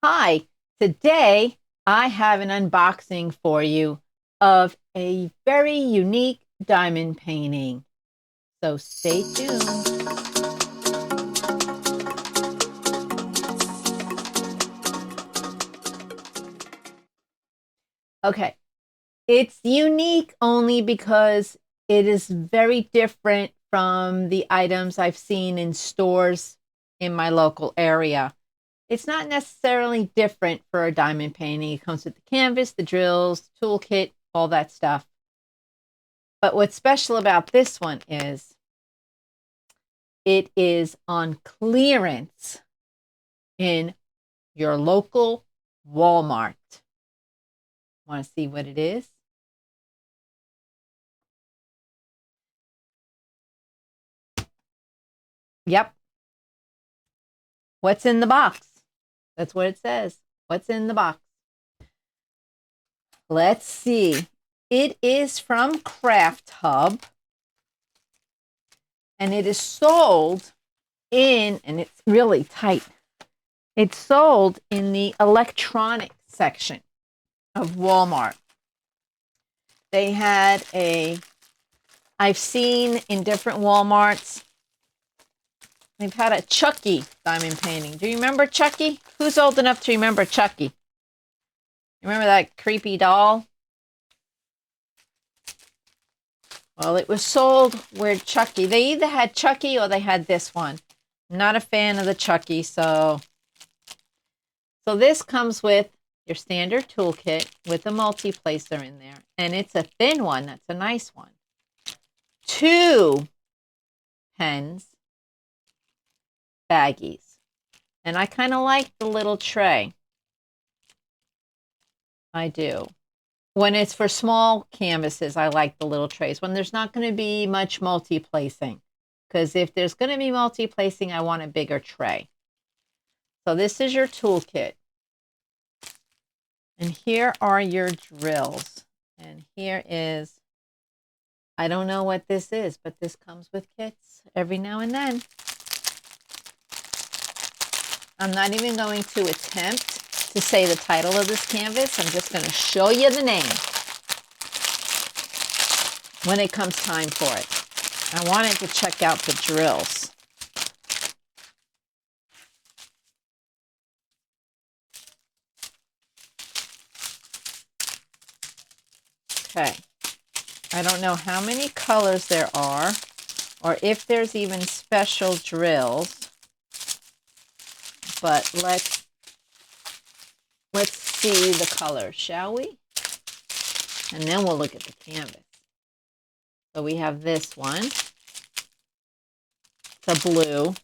Hi, today I have an unboxing for you of a very unique diamond painting. So stay tuned. Okay, it's unique only because it is very different from the items I've seen in stores in my local area. It's not necessarily different for a diamond painting. It comes with the canvas, the drills, toolkit, all that stuff. But what's special about this one is it is on clearance in your local Walmart. Want to see what it is? Yep. What's in the box? That's what it says. What's in the box? Let's see. It is from Craft Hub and it is sold and it's really tight. It's sold in the electronics section of Walmart. They had I've seen in different Walmarts, they've had a Chucky diamond painting. Do you remember Chucky? Who's old enough to remember Chucky? Remember that creepy doll? Well, it was sold where Chucky, they either had Chucky or they had this one. I'm not a fan of the Chucky, so this comes with your standard toolkit with a multi-placer in there. And it's a thin one. That's a nice one. 2 pens, baggies. And I kind of like the little tray. I do. When it's for small canvases, I like the little trays. When there's not going to be much multi-placing. Because if there's going to be multi-placing, I want a bigger tray. So this is your toolkit. And here are your drills. And here is, I don't know what this is, but this comes with kits every now and then. I'm not even going to attempt to say the title of this canvas. I'm just going to show you the name when it comes time for it. I wanted to check out the drills. Okay. I don't know how many colors there are or if there's even special drills, but let's see the colors, shall we? And then we'll look at the canvas. So we have this one. It's a blue.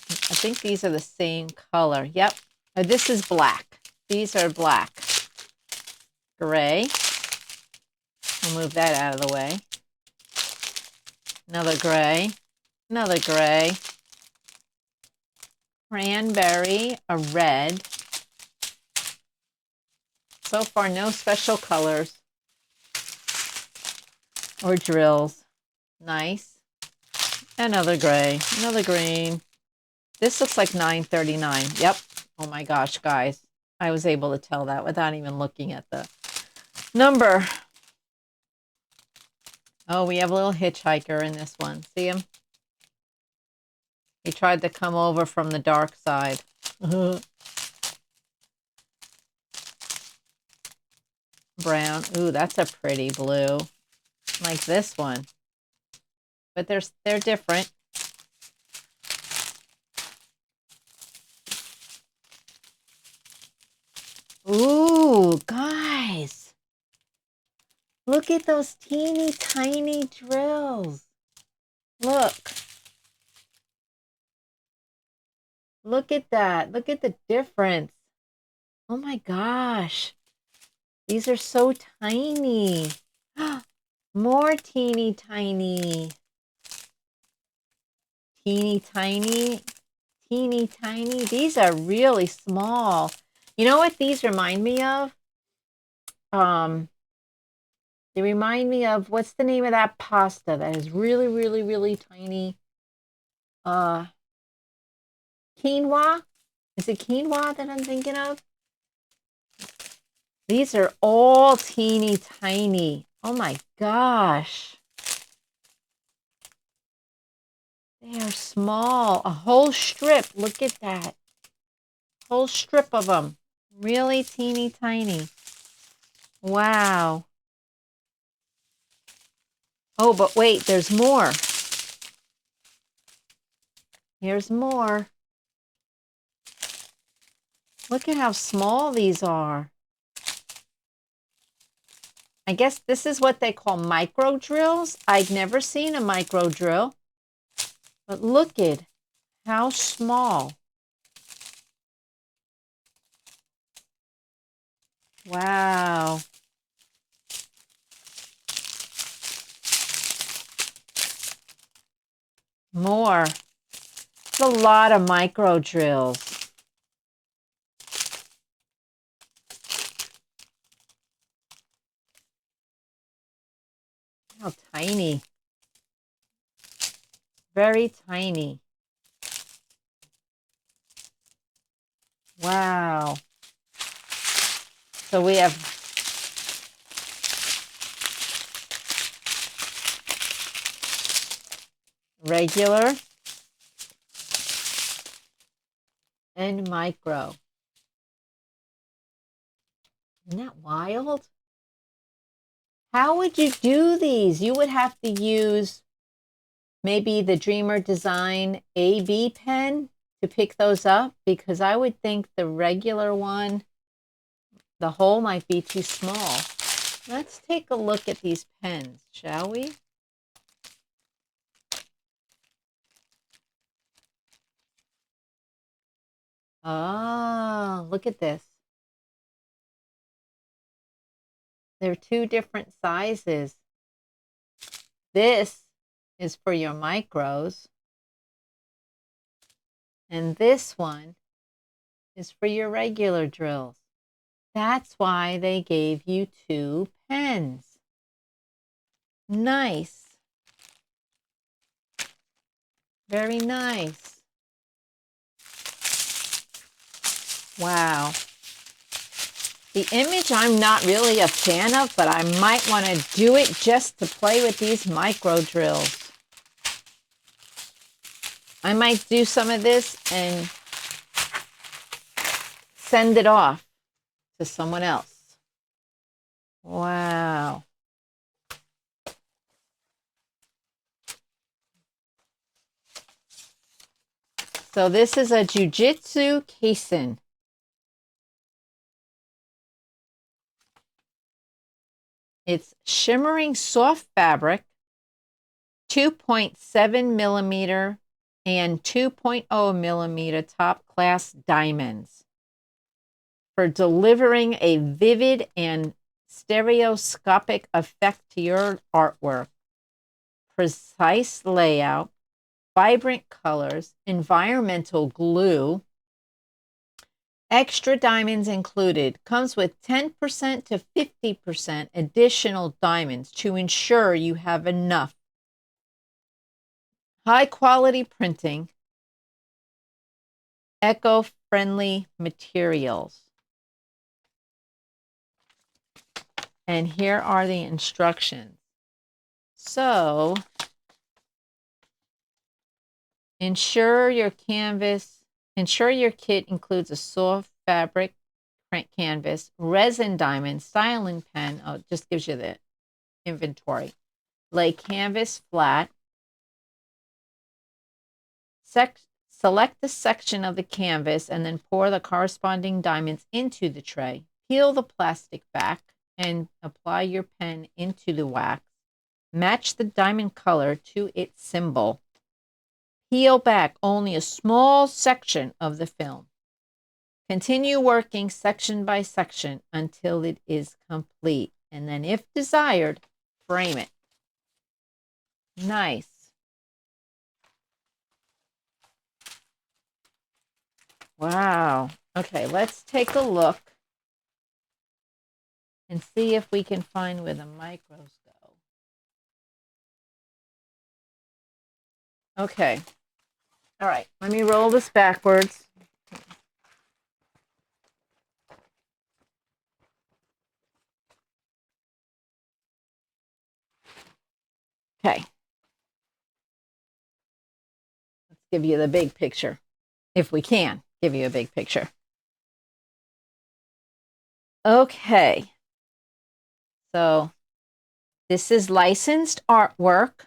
I think these are the same color. Yep. This is black. These are black. Gray. I'll move that out of the way. Another gray. Another gray. Cranberry. A red. So far, no special colors or drills. Nice. Another gray. Another green. This looks like $9.39. Yep. Oh my gosh, guys. I was able to tell that without even looking at the number. Oh, we have a little hitchhiker in this one. See him? He tried to come over from the dark side. Brown. Ooh, that's a pretty blue. Like this one. But they're different. Ooh, guys. Look at those teeny tiny drills. Look. Look at that. Look at the difference. Oh my gosh. These are so tiny. More teeny tiny. Teeny tiny. Teeny tiny. These are really small. You know what these remind me of? They remind me of, what's the name of that pasta that is really, really, really tiny? Quinoa. Is it quinoa that I'm thinking of? These are all teeny tiny. Oh my gosh. They are small. A whole strip. Look at that. Whole strip of them. Really teeny tiny. Wow. Oh, but wait, there's more. Here's more. Look at how small these are. I guess this is what they call micro drills. I'd never seen a micro drill. But look at how small. Wow. More. It's a lot of micro drills. How tiny. Very tiny. Wow. So we have regular and micro. Isn't that wild? How would you do these? You would have to use maybe the Dreamer Design AB pen to pick those up, because I would think the regular one, the hole might be too small. Let's take a look at these pens, shall we? Oh, look at this. They're two different sizes. This is for your micros, and this one is for your regular drills. That's why they gave you two pens. Nice. Very nice. Wow. The image I'm not really a fan of, but I might want to do it just to play with these micro drills. I might do some of this and send it off to someone else. Wow. So this is a Jujutsu Kaisen. It's shimmering soft fabric, 2.7 millimeter and 2.0 millimeter top class diamonds for delivering a vivid and stereoscopic effect to your artwork. Precise layout, vibrant colors, environmental glue, extra diamonds included. Comes with 10% to 50% additional diamonds to ensure you have enough. High quality printing, eco-friendly materials. And here are the instructions. So, ensure your kit includes a soft fabric print canvas, resin diamond, styling pen. Oh, it just gives you the inventory. Lay canvas flat. Select the section of the canvas and then pour the corresponding diamonds into the tray. Peel the plastic back and apply your pen into the wax. Match the diamond color to its symbol. Peel back only a small section of the film. Continue working section by section until it is complete. And then, if desired, frame it. Nice. Wow. Okay, let's take a look and see if we can find where the micros go. Okay. All right, let me roll this backwards. Okay. Let's give you the big picture, if we can give you a big picture. Okay. So this is licensed artwork.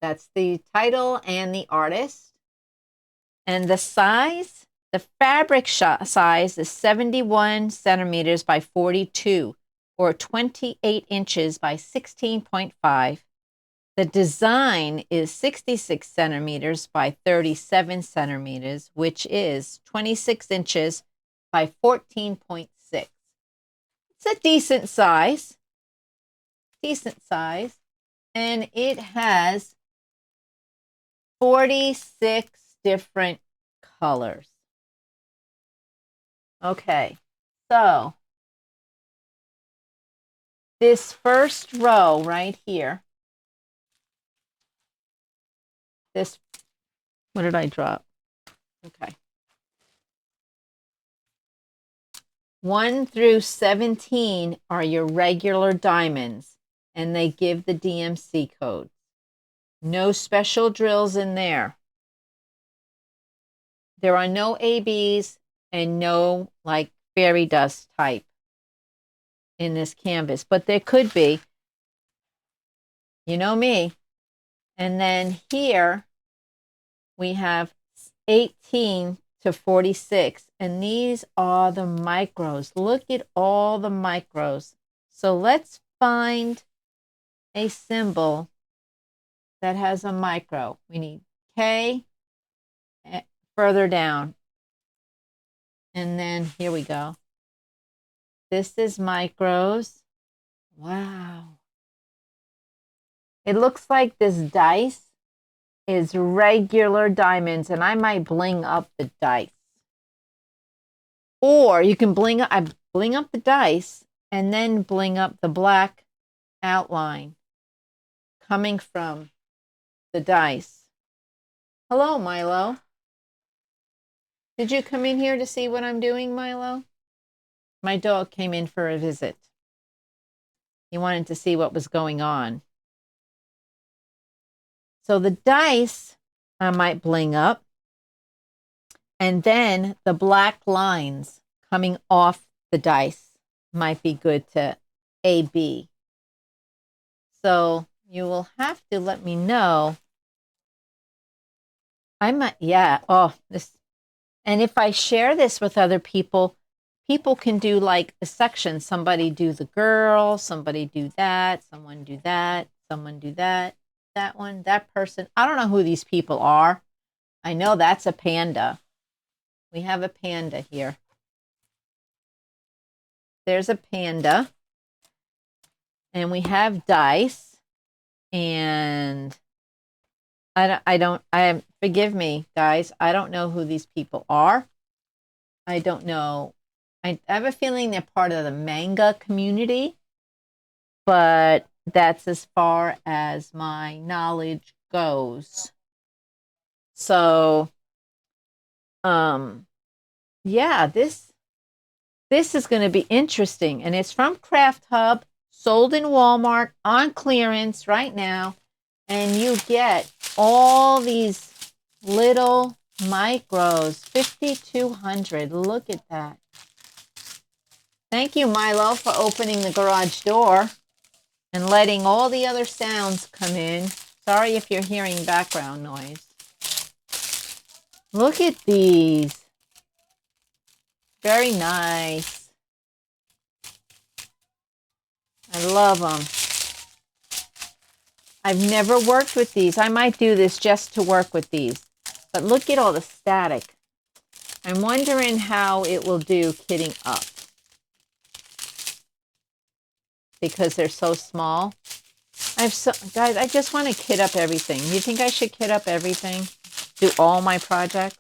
That's the title and the artist. And the size, the fabric size is 71 centimeters by 42, or 28 inches by 16.5. The design is 66 centimeters by 37 centimeters, which is 26 inches by 14.6. It's a decent size. And it has 46 different colors. Okay, so this first row right here, this, what did I drop? Okay. 1 through 17 are your regular diamonds, and they give the DMC code. No special drills in there. There are no ABs and no like fairy dust type in this canvas, but there could be. You know me. And then here we have 18 to 46, and these are the micros. Look at all the micros. So let's find a symbol that has a micro. We need K further down. And then here we go. This is micros. Wow. It looks like this dice is regular diamonds, and I might bling up the dice. Or you can bling up the dice and then bling up the black outline coming from the dice. Hello, Milo. Did you come in here to see what I'm doing, Milo? My dog came in for a visit. He wanted to see what was going on. So the dice I might bling up, and then the black lines coming off the dice might be good to AB. So you will have to let me know. I might, yeah, oh, this. And if I share this with other people, people can do like a section. Somebody do the girl, somebody do that, someone do that, someone do that, that one, that person. I don't know who these people are. I know that's a panda. We have a panda here. There's a panda. And we have dice. And forgive me, guys. I don't know who these people are. I don't know. I have a feeling they're part of the manga community, but that's as far as my knowledge goes. So, yeah, this is going to be interesting, and it's from Craft Hub, sold in Walmart on clearance right now, and you get all these little micros, 5,200. Look at that. Thank you, Milo, for opening the garage door and letting all the other sounds come in. Sorry if you're hearing background noise. Look at these. Very nice. I love them. I've never worked with these. I might do this just to work with these. But look at all the static. I'm wondering how it will do kitting up, because they're so small. Guys, I just want to kit up everything. You think I should kit up everything? Do all my projects?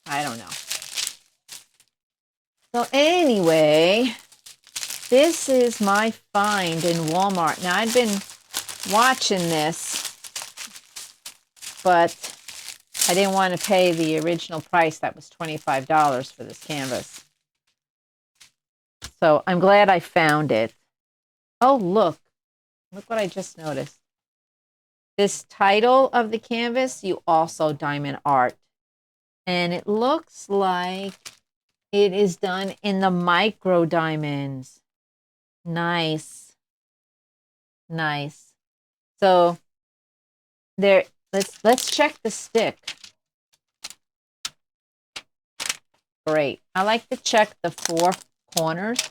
I don't know. So anyway, this is my find in Walmart. Now, I've been watching this, but I didn't want to pay the original price. That was $25 for this canvas. So I'm glad I found it. Oh, look what I just noticed. This title of the canvas, you also diamond art. And it looks like it is done in the micro diamonds. Nice. Nice. So there, let's check the stick. Great. I like to check the 4 corners.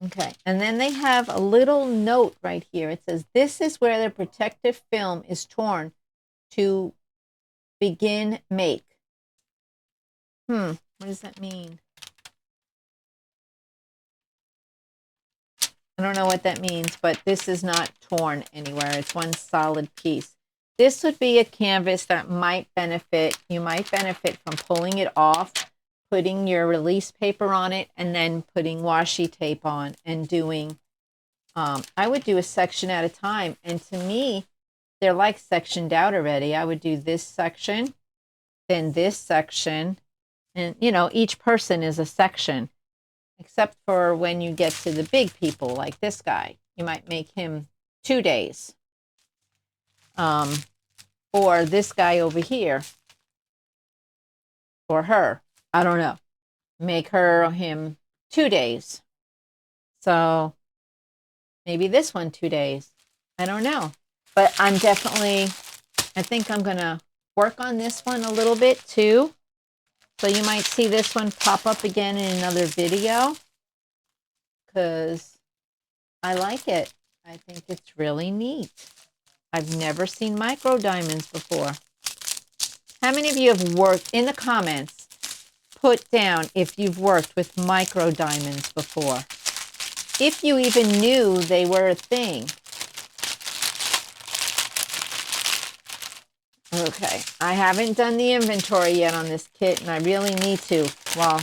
Okay, and then they have a little note right here. It says, this is where the protective film is torn to begin make. What does that mean? I don't know what that means, but this is not torn anywhere. It's one solid piece. This would be a canvas that might benefit. You might benefit from pulling it off, putting your release paper on it, and then putting washi tape on and doing, I would do a section at a time. And to me, they're like sectioned out already. I would do this section, then this section, and you know, each person is a section, except for when you get to the big people like this guy. You might make him 2 days. Or this guy over here, or her, I don't know. Make her or him 2 days. So maybe this one 2 days. I don't know. But I think I'm going to work on this one a little bit too. So you might see this one pop up again in another video because I like it. I think it's really neat. I've never seen micro diamonds before. How many of you have worked, in the comments, put down if you've worked with micro diamonds before? If you even knew they were a thing. Okay, I haven't done the inventory yet on this kit, and I really need to. Well,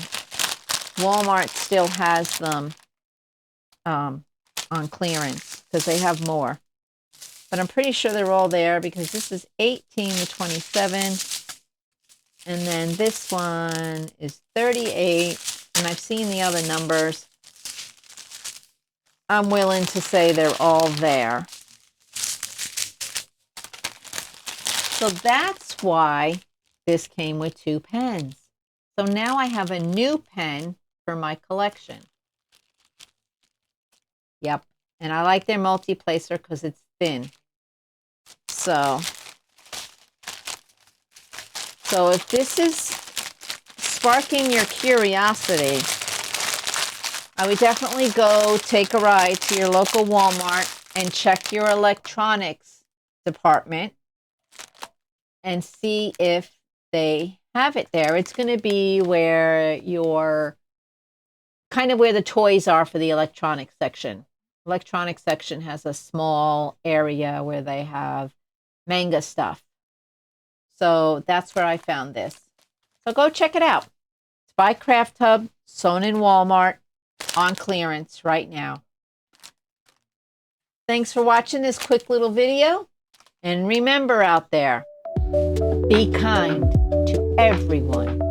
Walmart still has them on clearance because they have more. But I'm pretty sure they're all there because this is 18 to 27. And then this one is 38. And I've seen the other numbers. I'm willing to say they're all there. So that's why this came with 2 pens. So now I have a new pen for my collection. Yep. And I like their multi-placer because it's thin. So if this is sparking your curiosity, I would definitely go take a ride to your local Walmart and check your electronics department and see if they have it there. It's going to be where kind of where the toys are for the electronics section. Electronics section has a small area where they have manga stuff. So that's where I found this. So go check it out. It's by Craft Hub, sewn in Walmart, on clearance right now. Thanks for watching this quick little video. And remember out there, be kind to everyone.